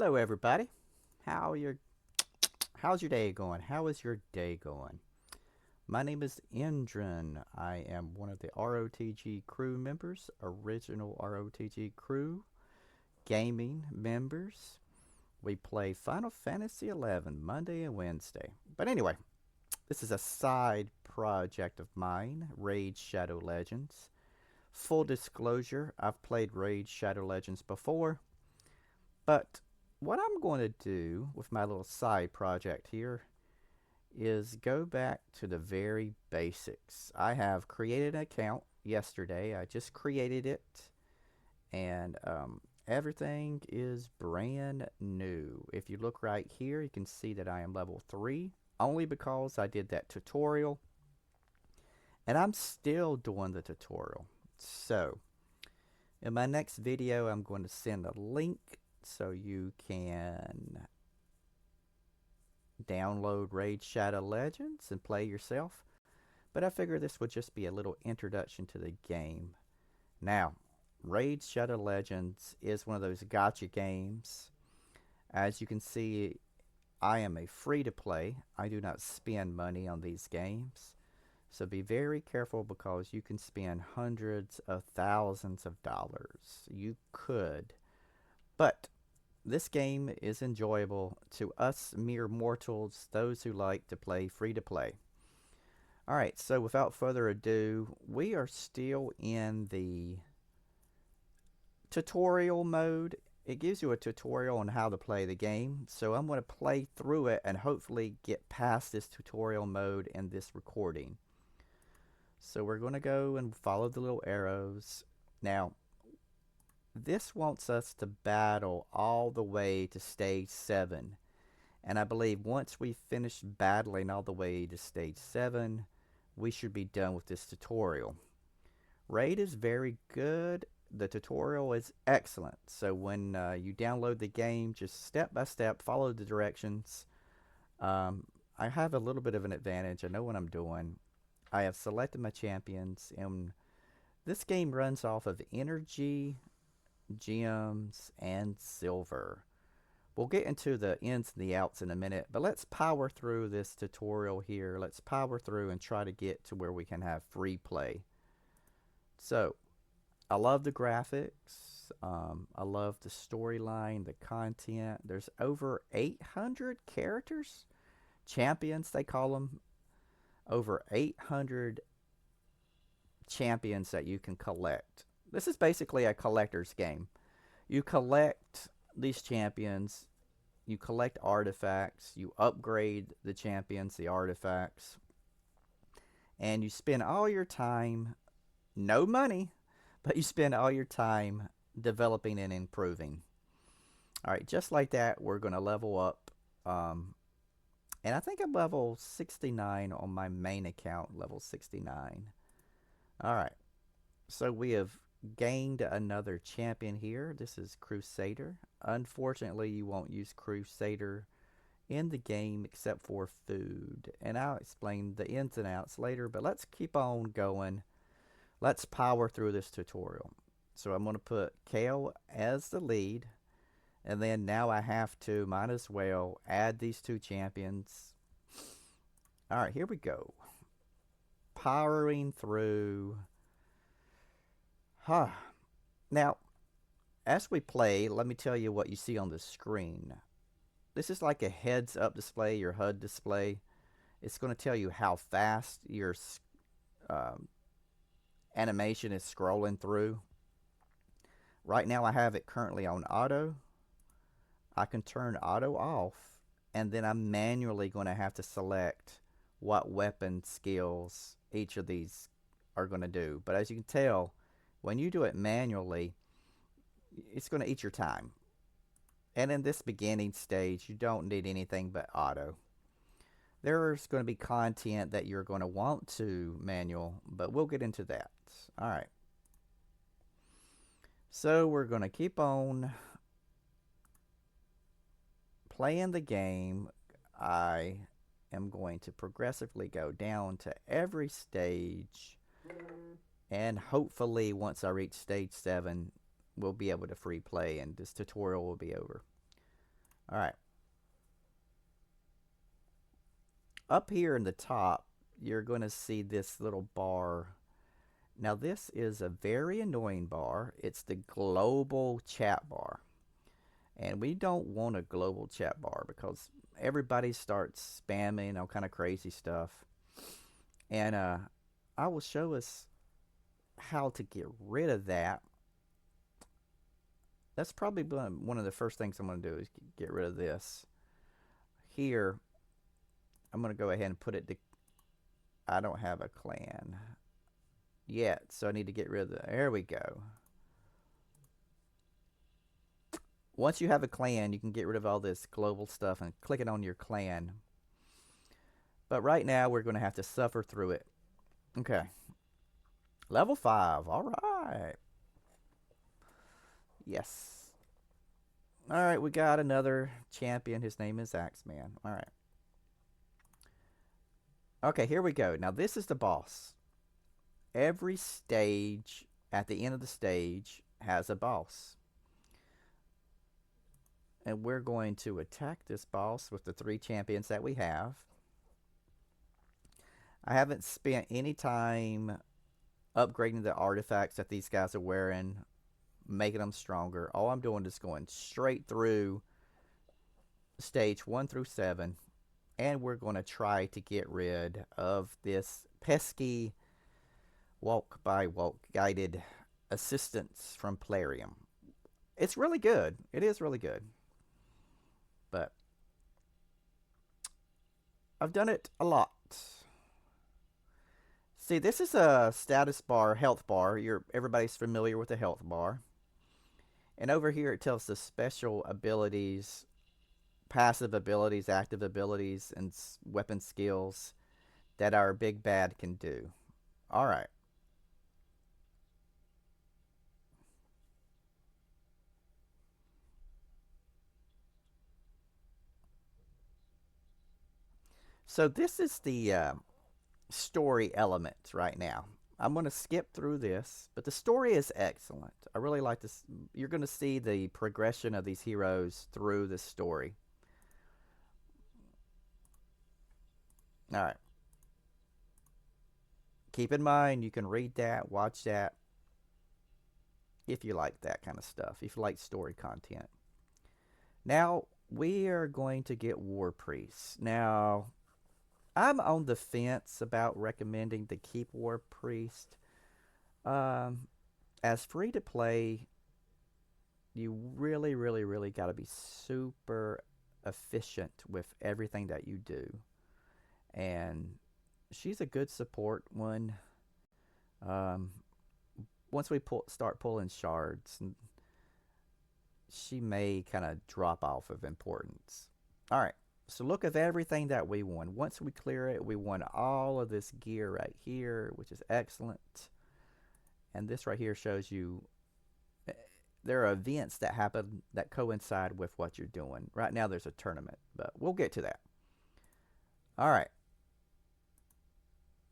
Hello, everybody. How's your day going? How is your day going? My name is Endrin. I am one of the ROTG crew members, original ROTG crew gaming members. We play Final Fantasy XI Monday and Wednesday. But anyway, this is a side project of mine, Raid Shadow Legends. Full disclosure, I've played Raid Shadow Legends before, but what I'm going to do with my little side project here is go back to the very basics. I have created an account yesterday. I just created it, and everything is brand new. If you look right here, you can see that I am level 3 only because I did that tutorial, and I'm still doing the tutorial. So, in my next video, I'm going to send a link so you can download Raid Shadow Legends and play yourself. But I figure this would just be a little introduction to the game. Now, Raid Shadow Legends is one of those gotcha games. As you can see, I am a free to play. I do not spend money on these games. So be very careful because you can spend hundreds of thousands of dollars. You could. But this game is enjoyable to us mere mortals, those who like to play free to play. Alright, so without further ado, we are still in the tutorial mode. It gives you a tutorial on how to play the game, so I'm going to play through it and hopefully get past this tutorial mode in this recording. So we're going to go and follow the little arrows. Now, this wants us to battle all the way to stage 7. And I believe once we finish battling all the way to stage 7, we should be done with this tutorial. Raid is very good. The tutorial is excellent. So when you download the game, just step by step, follow the directions. I have a little bit of an advantage. I know what I'm doing. I have selected my champions, and this game runs off of energy, gems, and silver. We'll get into the ins and the outs in a minute, but let's power through this tutorial here. Let's power through and try to get to where we can have free play. So, I love the graphics. I love the storyline, the content. There's over 800 characters, champions they call them. Over 800 champions that you can collect. This is basically a collector's game. You collect these champions, you collect artifacts, you upgrade the champions, the artifacts, and you spend all your time, no money, but you spend all your time developing and improving. Alright, just like that, we're going to level up. And I think I'm level 69 on my main account, level 69. Alright, so we have gained another champion here. This is Crusader. Unfortunately, you won't use Crusader in the game except for food. And I'll explain the ins and outs later, but let's keep on going. Let's power through this tutorial. So I'm going to put Kale as the lead. And then now I have to, might as well, add these two champions. Alright, here we go. Powering through. Now, as we play, let me tell you what you see on the screen. This is like a heads up display, your HUD display. It's going to tell you how fast your animation is scrolling through. Right now I have it currently on auto. I can turn auto off, and then I'm manually going to have to select what weapon skills each of these are going to do. But as you can tell, when you do it manually, it's going to eat your time. And in this beginning stage, you don't need anything but auto. There's going to be content that you're going to want to manual, but we'll get into that. Alright. So we're going to keep on playing the game. I am going to progressively go down to every stage, and hopefully once I reach stage 7, we'll be able to free play and this tutorial will be over. All right. Up here in the top, you're going to see this little bar. Now, this is a very annoying bar. It's the global chat bar. And we don't want a global chat bar because everybody starts spamming all kind of crazy stuff. And I will show us how to get rid of that. That's probably one of the first things I'm going to do is get rid of this. Here, I'm going to go ahead and put it to, I don't have a clan yet, so I need to get rid of the, there we go. Once you have a clan, you can get rid of all this global stuff and click it on your clan. But right now, we're going to have to suffer through it. Okay. Level 5. All right. Yes. All right, we got another champion. His name is Axeman. All right. Okay, here we go. Now, this is the boss. Every stage, at the end of the stage, has a boss. And we're going to attack this boss with the 3 champions that we have. I haven't spent any time upgrading the artifacts that these guys are wearing, making them stronger. All I'm doing is going straight through stage 1 through 7. And we're going to try to get rid of this pesky walk by walk guided assistance from Plarium. It's really good. It is really good. But I've done it a lot. See, this is a status bar, health bar. Everybody's familiar with the health bar. And over here it tells the special abilities, passive abilities, active abilities, and weapon skills that our big bad can do. All right. So this is the story element right now. I'm going to skip through this, but the story is excellent. I really like this. You're going to see the progression of these heroes through this story. All right. Keep in mind, you can read that, watch that, if you like that kind of stuff, if you like story content. Now, we are going to get War Priests. Now, I'm on the fence about recommending to keep War Priest. As free to play, you really, really, really got to be super efficient with everything that you do. And she's a good support one. Um, once we start pulling shards, she may kind of drop off of importance. All right. So look at everything that we won. Once we clear it, we won all of this gear right here, which is excellent. And this right here shows you there are events that happen that coincide with what you're doing. Right now there's a tournament, but we'll get to that. All right.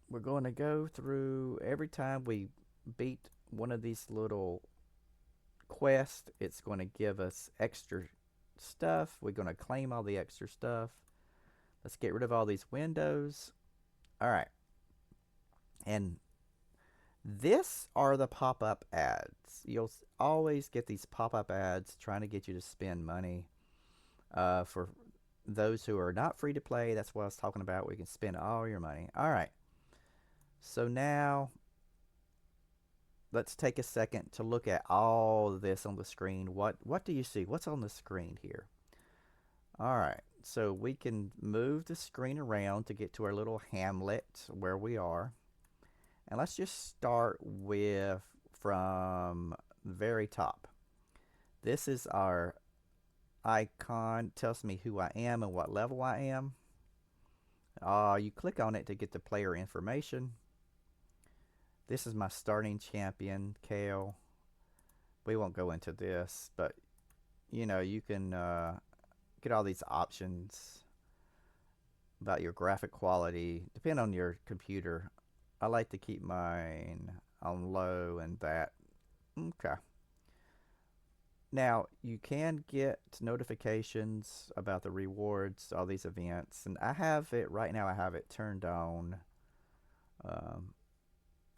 We're going to go through every time we beat one of these little quests, it's going to give us extra stuff. We're going to claim all the extra stuff. Let's get rid of all these windows. All right. And this are the pop-up ads. You'll always get these pop-up ads trying to get you to spend money. For those who are not free to play, that's what I was talking about. We can spend all your money. All right. So now, let's take a second to look at all of this on the screen. What do you see? What's on the screen here? All right. So we can move the screen around to get to our little hamlet where we are. And let's just start with from the very top. This is our icon. Tells me who I am and what level I am. You click on it to get the player information. This is my starting champion, Kale. We won't go into this, but you know, you can get all these options about your graphic quality, depending on your computer. I like to keep mine on low and that. Okay. Now, you can get notifications about the rewards, all these events, and I have it right now. I have it turned on. Um,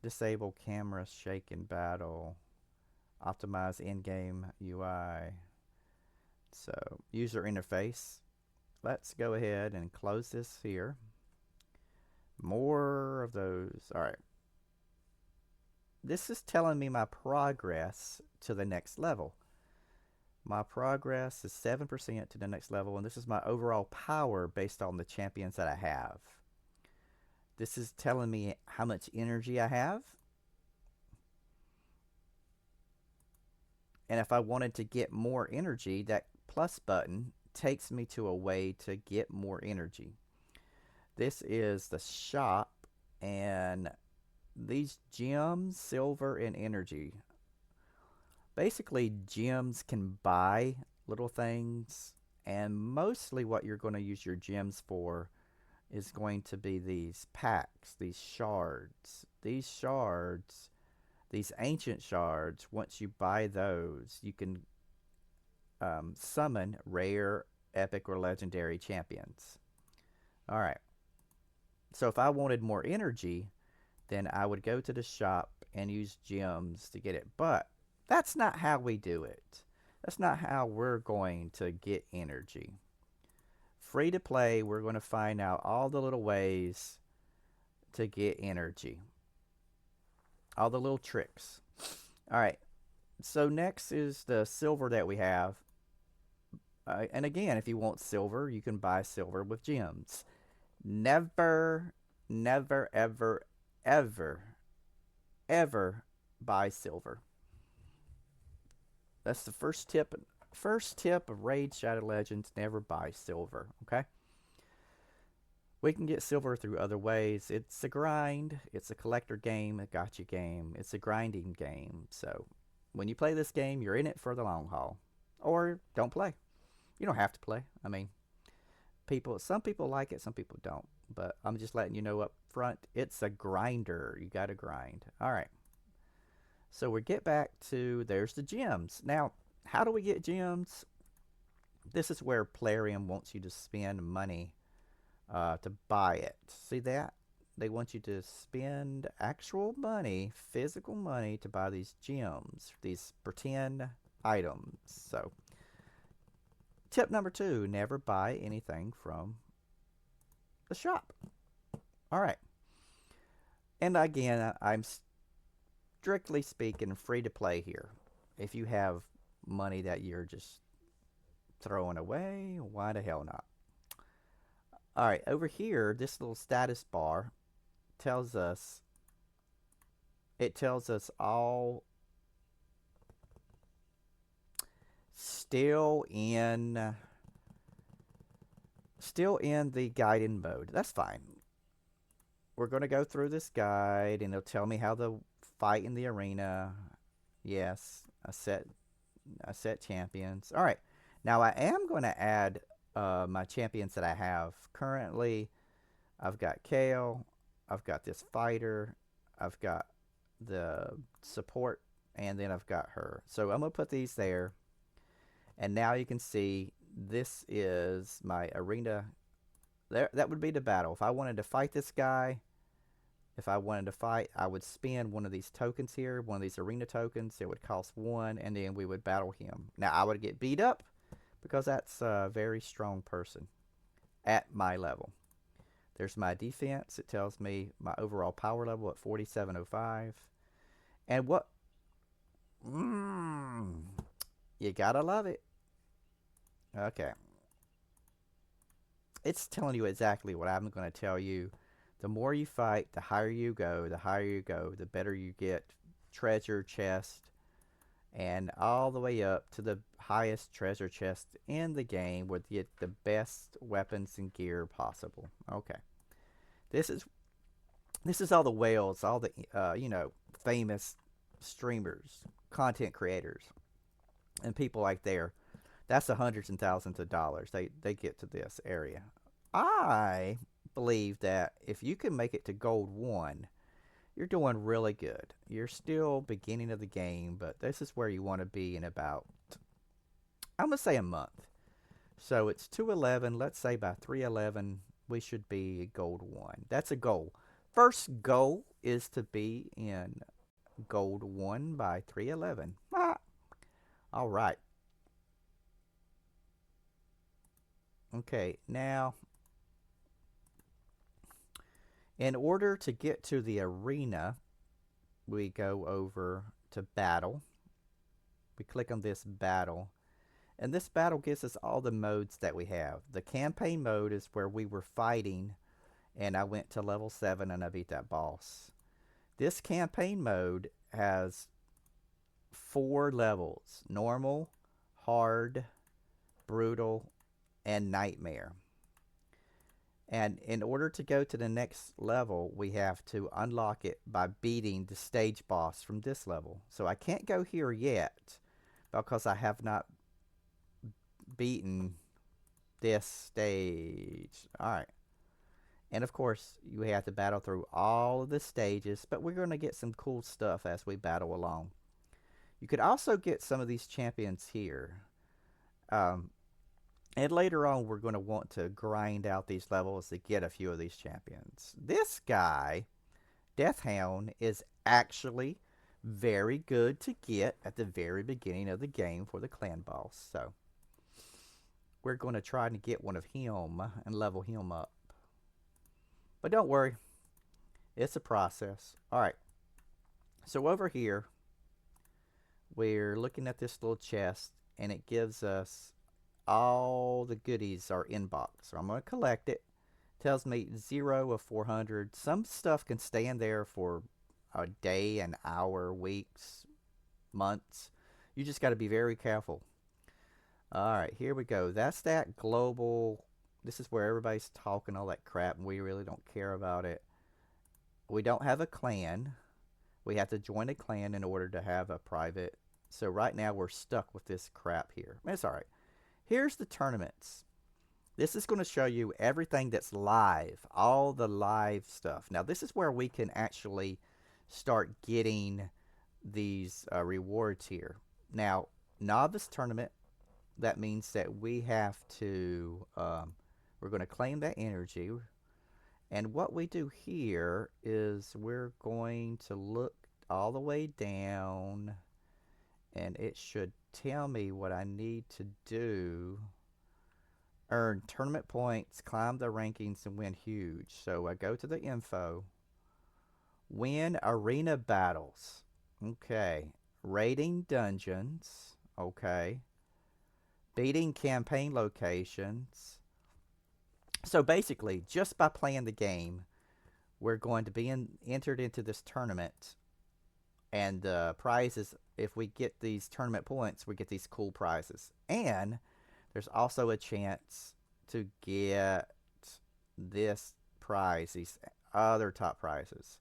disable camera shake in battle, optimize in-game UI. So, user interface. Let's go ahead and close this here. More of those. All right. This is telling me my progress to the next level. My progress is 7% to the next level, and this is my overall power based on the champions that I have. This is telling me how much energy I have. And if I wanted to get more energy, that plus button takes me to a way to get more energy. This is the shop, and these gems, silver, and energy. Basically, gems can buy little things, and mostly what you're going to use your gems for is going to be these packs, these shards. These shards, these ancient shards, once you buy those, you can summon rare, epic, or legendary champions. All right. So if I wanted more energy, then I would go to the shop and use gems to get it. But that's not how we do it. That's not how we're going to get energy. Free to play, we're going to find out all the little ways to get energy. All the little tricks. All right. So next is the silver that we have. And again, if you want silver, you can buy silver with gems. Never, never, ever, ever, ever buy silver. That's the first tip. First tip of Raid Shadow Legends: never buy silver. Okay. We can get silver through other ways. It's a grind. It's a collector game, a gotcha game. It's a grinding game. So when you play this game, you're in it for the long haul. Or don't play. You don't have to play. I mean, some people like it, some people don't. But I'm just letting you know up front, it's a grinder. You got to grind. All right. So we get back to, there's the gems. Now, how do we get gems? This is where Plarium wants you to spend money to buy it. See that? They want you to spend actual money, physical money, to buy these gems, these pretend items. So, tip number 2, never buy anything from the shop. All right. And again, I'm strictly speaking free to play here. If you have money that you're just throwing away, why the hell not? All right, over here, this little status bar tells us, it tells us all still in the guided mode. That's fine. We're going to go through this guide, and it'll tell me how to fight in the arena. Yes, I set champions. All right. Now I am going to add my champions that I have currently. I've got Kale. I've got this fighter. I've got the support, and then I've got her. So I'm going to put these there. And now you can see this is my arena. There, that would be the battle. If I wanted to fight this guy, I would spend one of these tokens here, one of these arena tokens. It would cost 1, and then we would battle him. Now, I would get beat up because that's a very strong person at my level. There's my defense. It tells me my overall power level at 4705. And what? You gotta love it. Okay. It's telling you exactly what I'm going to tell you. The more you fight, the higher you go, the better you get treasure chest, and all the way up to the highest treasure chest in the game where you get the best weapons and gear possible. Okay. This is all the whales, all the famous streamers, content creators, and people like there. That's the hundreds and thousands of dollars they get to this area. I believe that if you can make it to gold 1, you're doing really good. You're still beginning of the game, but this is where you want to be in about I'm going to say a month. So it's 211. Let's say by 311, we should be gold 1. That's a goal. First goal is to be in gold 1 by 311. Ah. All right. Okay, now in order to get to the arena, we go over to battle. We click on this battle. And this battle gives us all the modes that we have. The campaign mode is where we were fighting, and I went to level 7 and I beat that boss. This campaign mode has 4 levels: normal, hard, brutal, and nightmare. And in order to go to the next level, we have to unlock it by beating the stage boss from this level. So I can't go here yet because I have not beaten this stage. Alright. And of course, you have to battle through all of the stages, but we're going to get some cool stuff as we battle along. You could also get some of these champions here. And later on, we're going to want to grind out these levels to get a few of these champions. This guy, Deathhound, is actually very good to get at the very beginning of the game for the clan boss. So we're going to try to get one of him and level him up. But don't worry, it's a process. Alright, so over here, we're looking at this little chest, and it gives us all the goodies are in box. So I'm going to collect it. Tells me 0 of 400. Some stuff can stay in there for a day, an hour, weeks, months. You just got to be very careful. Alright, here we go. That's that global. This is where everybody's talking all that crap, and we really don't care about it. We don't have a clan. We have to join a clan in order to have a private. So right now we're stuck with this crap here. It's alright. Here's the tournaments. This is going to show you everything that's live, all the live stuff. Now this is where we can actually start getting these rewards here. Now, novice tournament, that means that we have to, we're going to claim that energy. And what we do here is we're going to look all the way down, and it should tell me what I need to do. Earn tournament points, climb the rankings, and win huge. So I go to the info. Win arena battles. Okay. Raiding dungeons. Okay. Beating campaign locations. So basically, just by playing the game, we're going to be entered into this tournament. And the prizes, if we get these tournament points, we get these cool prizes. And there's also a chance to get this prize, these other top prizes.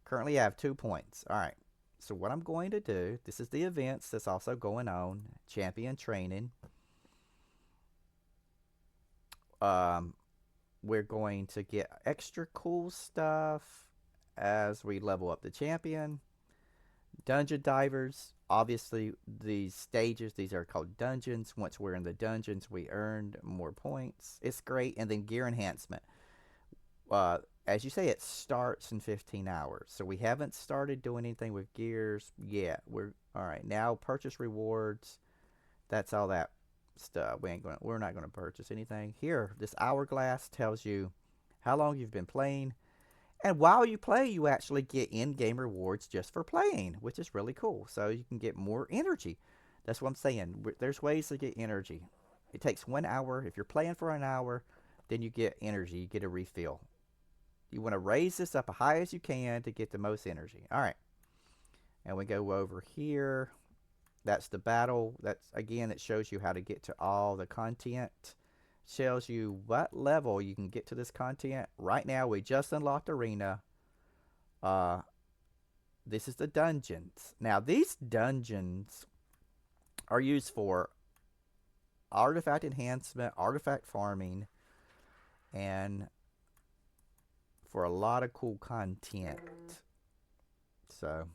Currently I have 2 points. Alright, so what I'm going to do, this is the events that's also going on. Champion training. We're going to get extra cool stuff as we level up the champion. Dungeon divers, obviously these stages, these are called dungeons. Once we're in the dungeons, we earned more points. It's great. And then gear enhancement. As you say, it starts in 15 hours. So we haven't started doing anything with gears yet. We're all right now. Purchase rewards. That's all that stuff. We're not gonna purchase anything here. This hourglass tells you how long you've been playing. And while you play, you actually get in-game rewards just for playing, which is really cool. So you can get more energy. That's what I'm saying. There's ways to get energy. It takes 1 hour. If you're playing for an hour, then you get energy. You get a refill. You want to raise this up as high as you can to get the most energy. All right. And we go over here. That's the battle. That's, again, it shows you how to get to all the content. Tells you what level you can get to this content. Right now, we just unlocked arena. This is the dungeons. Now, these dungeons are used for artifact enhancement, artifact farming, and for a lot of cool content. So,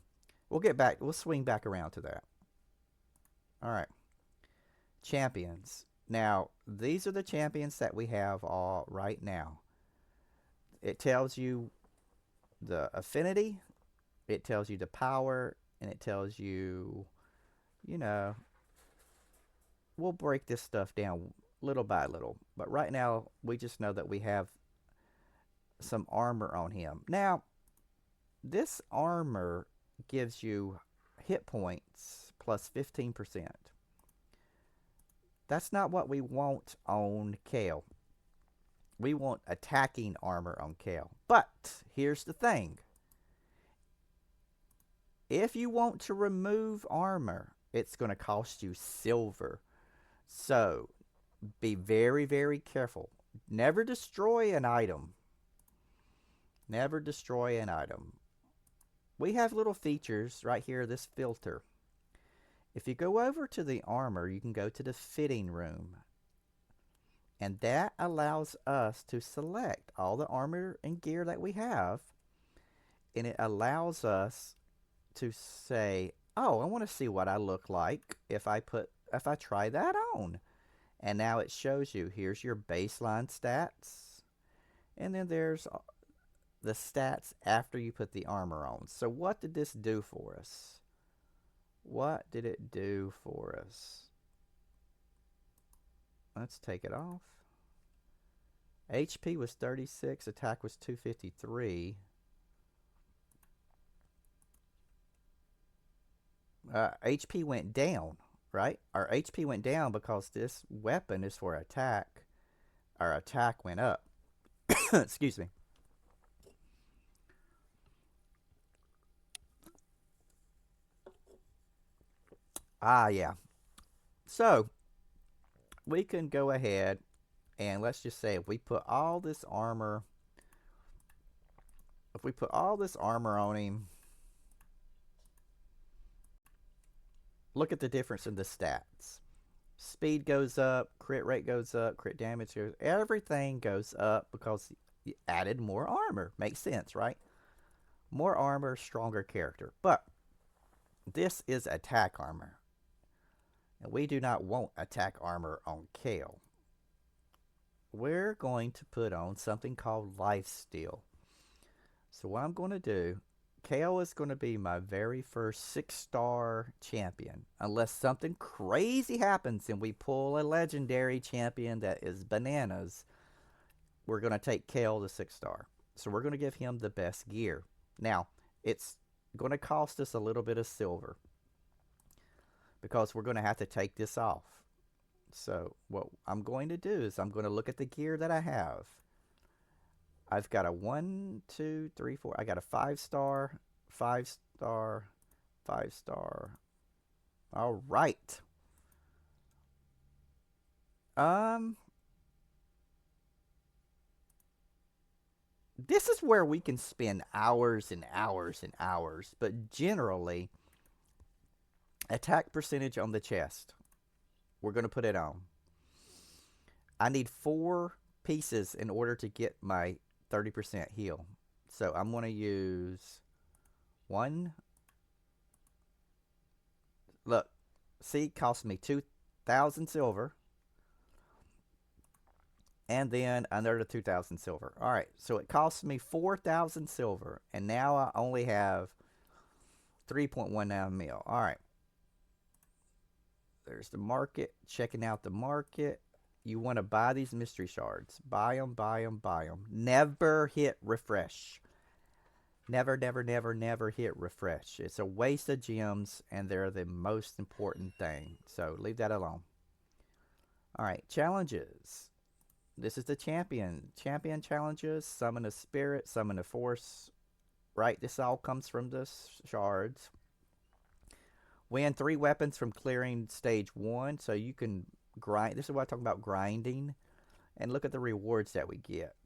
we'll swing back around to that. Alright. champions. Now, these are the champions that we have all right now. It tells you the affinity, it tells you the power, and it tells you, you know, we'll break this stuff down little by little. But right now, we just know that we have some armor on him. Now, this armor gives you hit points plus 15%. That's not what we want on Kale. We want attacking armor on Kale. But here's the thing. If you want to remove armor, it's going to cost you silver. So be very, very careful. Never destroy an item. Never destroy an item. We have little features right here, this filter. If you go over to the armor, you can go to the fitting room. And that allows us to select all the armor and gear that we have. And it allows us to say, oh, I want to see what I look like if I try that on. And now it shows you, here's your baseline stats. And then there's the stats after you put the armor on. So what did this do for us? What did it do for us? Let's take it off. HP was 36, attack was 253. HP went down, right? Our HP went down because this weapon is for attack. Our attack went up. Excuse me. Ah, yeah. So, we can go ahead and let's just say if we put all this armor on him, look at the difference in the stats. Speed goes up, crit rate goes up, crit damage goes, everything goes up because you added more armor. Makes sense, right? More armor, stronger character. But this is attack armor. And we do not want attack armor on Kale. We're going to put on something called lifesteal. So what I'm going to do, Kale is going to be my very first 6-star champion. Unless something crazy happens and we pull a legendary champion that is bananas, we're going to take Kale to 6-star. So we're going to give him the best gear. Now, it's going to cost us a little bit of silver, because we're going to have to take this off. So what I'm going to do is I'm going to look at the gear that I have. I've got a 1, 2, 3, 4. I got a 5-star, 5-star, 5-star. All right. This is where we can spend hours and hours and hours, but generally, attack percentage on the chest. We're going to put it on. I need 4 pieces in order to get my 30% heal. So I'm going to use 1. Look, see, it cost me 2,000 silver. And then another 2,000 silver. All right, so it cost me 4,000 silver. And now I only have 3.19 mil. All right. There's the market. Checking out the market. You want to buy these mystery shards. Buy them, buy them, buy them. Never hit refresh. Never, never, never, never hit refresh. It's a waste of gems, and they're the most important thing. So leave that alone. All right, challenges. This is the champion. Champion challenges. Summon a spirit, summon a force. Right, this all comes from the shards. Win 3 weapons from clearing stage 1. So you can grind. This is what I talk about, grinding. And look at the rewards that we get.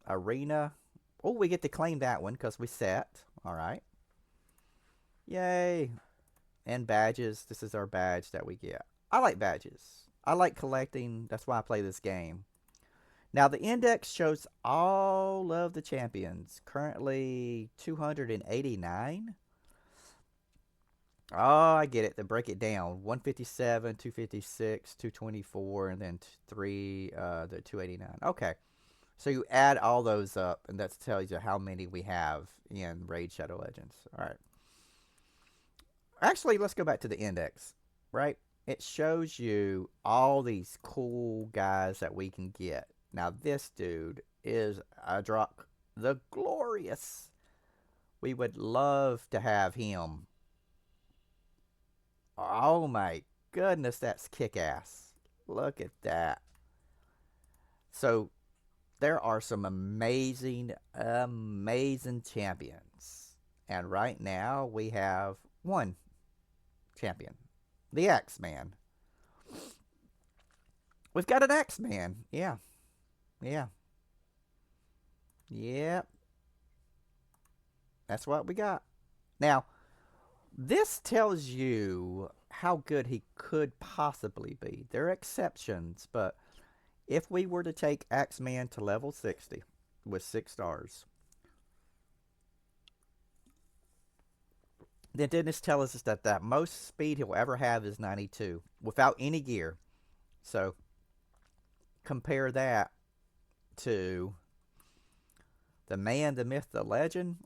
Arena. Oh, we get to claim that one because we set. Alright. Yay. And badges. This is our badge that we get. I like badges. I like collecting. That's why I play this game. Now, the index shows all of the champions. Currently 289. Oh, I get it. They break it down. 157, 256, 224, and then 289. Okay. So you add all those up, and that tells you how many we have in Raid Shadow Legends. All right. Actually, let's go back to the index, right? It shows you all these cool guys that we can get. Now, this dude is Adrock the Glorious. We would love to have him. Oh my goodness, that's kick ass. Look at that. So, there are some amazing, amazing champions. And right now, we have one champion, the X-Man. We've got an X-Man. Yeah. Yeah. Yep. That's what we got. Now, this tells you how good he could possibly be. There are exceptions, but if we were to take X-Man to level 60 with 6 stars, then this tells us that the most speed he'll ever have is 92 without any gear. So compare that to the man, the myth, the legend.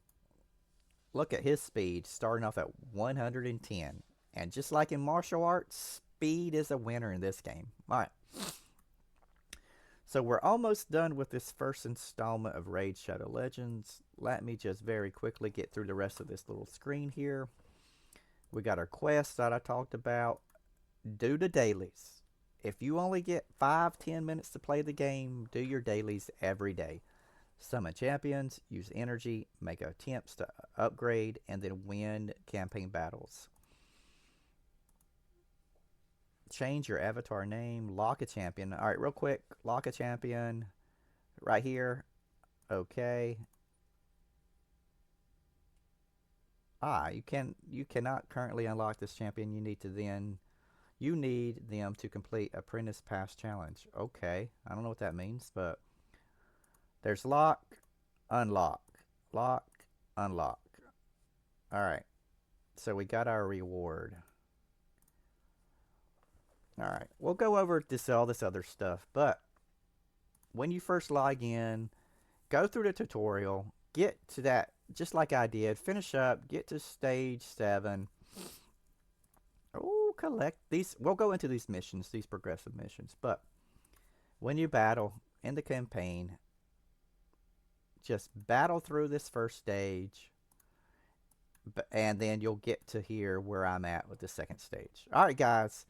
Look at his speed starting off at 110. And just like in martial arts, speed is a winner in this game. All right. So we're almost done with this first installment of Raid Shadow Legends. Let me just very quickly get through the rest of this little screen here. We got our quests that I talked about. Do the dailies. If you only get 5-10 minutes to play the game, do your dailies every day. Summon champions, use energy, make attempts to upgrade, and then win campaign battles. Change your avatar name, lock a champion. All right, real quick, lock a champion right here. Okay. You cannot currently unlock this champion. You need them to complete Apprentice Pass challenge. Okay, I don't know what that means, but there's lock, unlock, lock, unlock. All right, so we got our reward. All right, we'll go over all this other stuff, but when you first log in, go through the tutorial, get to that just like I did, finish up, get to stage 7. Oh, collect these. We'll go into these missions, these progressive missions, but when you battle in the campaign, just battle through this first stage, and then you'll get to here where I'm at with the second stage. All right, guys.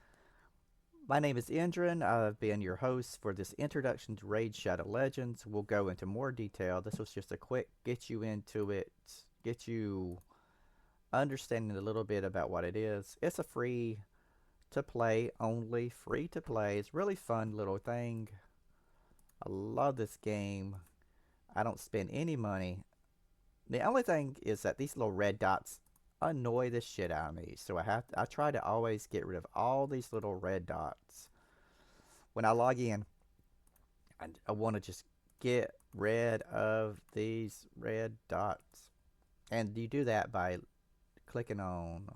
My name is Endrin. I've been your host for this introduction to Raid Shadow Legends. We'll go into more detail. This was just a quick get you into it, get you understanding a little bit about what it is. It's a free to play only, free to play. It's really fun little thing. I love this game. I don't spend any money. The only thing is that these little red dots annoy the shit out of me. So I try to always get rid of all these little red dots. When I log in, I want to just get rid of these red dots. And you do that by clicking on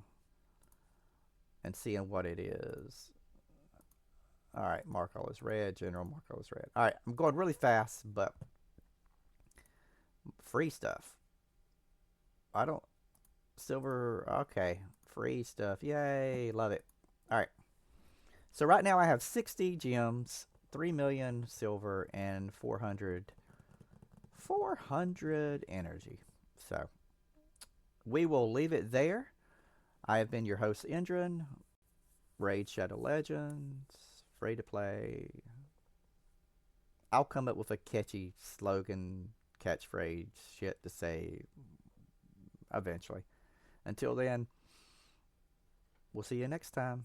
and seeing what it is. Alright, mark all as red, general mark all as red. Alright, I'm going really fast, but free stuff. I don't silver, okay, free stuff, yay, love it. All right, so right now I have 60 gems, 3 million silver, and 400 energy. So we will leave it there. I have been your host, Endrin. Raid Shadow Legends, free to play. I'll come up with a catchy slogan, catchphrase, shit to say eventually. Until then, we'll see you next time.